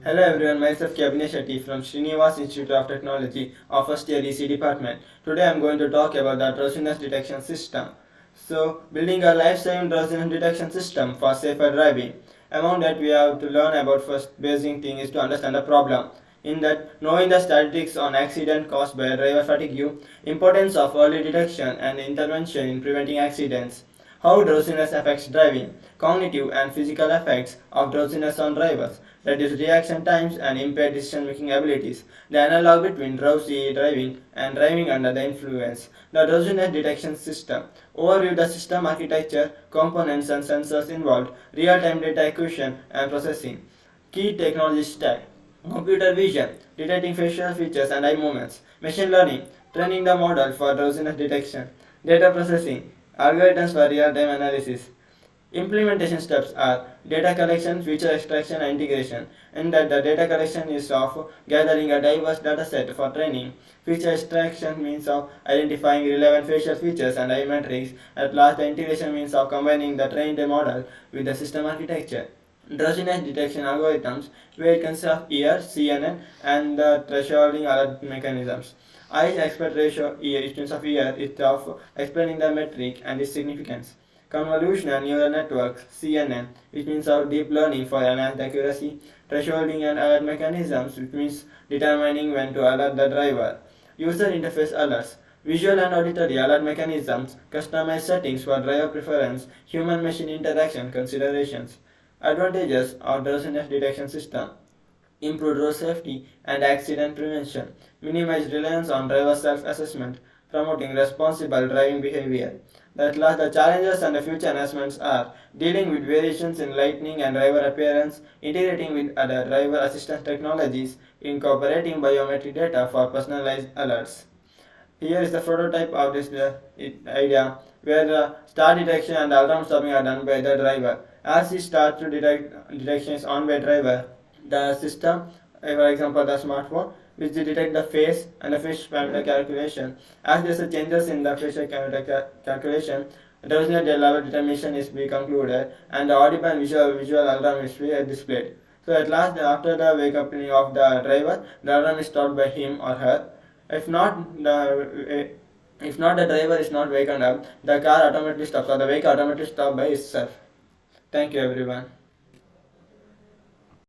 Hello everyone, myself Abhijna from Srinivas Institute of Technology of first year EC department. Today I am going to talk about the drowsiness detection system. So, building a life-saving drowsiness detection system for safer driving. Among that, we have to learn about first basic thing is to understand the problem. In that, knowing the statistics on accident caused by driver fatigue, importance of early detection and intervention in preventing accidents. How drowsiness affects driving, cognitive and physical effects of drowsiness on drivers, reduced reaction times and impaired decision-making abilities, the analog between drowsy driving and driving under the influence, the drowsiness detection system, overview the system architecture, components and sensors involved, real-time data acquisition and processing, key technology stack, computer vision, detecting facial features and eye movements, machine learning, training the model for drowsiness detection, data processing, algorithms for real-time analysis. Implementation steps are data collection, feature extraction, and integration. In that, the data collection is of gathering a diverse data set for training. Feature extraction means of identifying relevant facial features and eye metrics. At last, the integration means of combining the trained model with the system architecture. Drowsiness detection algorithms, where it consists of ear, CNN, and the thresholding alert mechanisms. Eye aspect ratio, ear, distance of ear, is of explaining the metric and its significance. Convolutional neural networks, CNN, which means of deep learning for enhanced accuracy. Thresholding and alert mechanisms, which means determining when to alert the driver. User interface alerts, visual and auditory alert mechanisms, customized settings for driver preference, human-machine interaction considerations. Advantages of drowsiness detection system: improved road safety and accident prevention, minimize reliance on driver self-assessment, promoting responsible driving behavior. At last, the challenges and the future enhancements are dealing with variations in lighting and driver appearance, integrating with other driver assistance technologies, incorporating biometric data for personalized alerts. Here is the prototype of this idea where the start detection and alarm stopping are done by the driver. As he starts to detect detection is on by driver, the system, for example the smartphone, which will detect the face and the face parameter calculation. As there are changes in the facial parameter calculation, the original level determination is being concluded and the audible and visual alarm is displayed. So at last, after the wake up of the driver, the alarm is stopped by him or her. If not, the driver is not wakened up, the car automatically stops or the vehicle automatically stops by itself. Thank you everyone.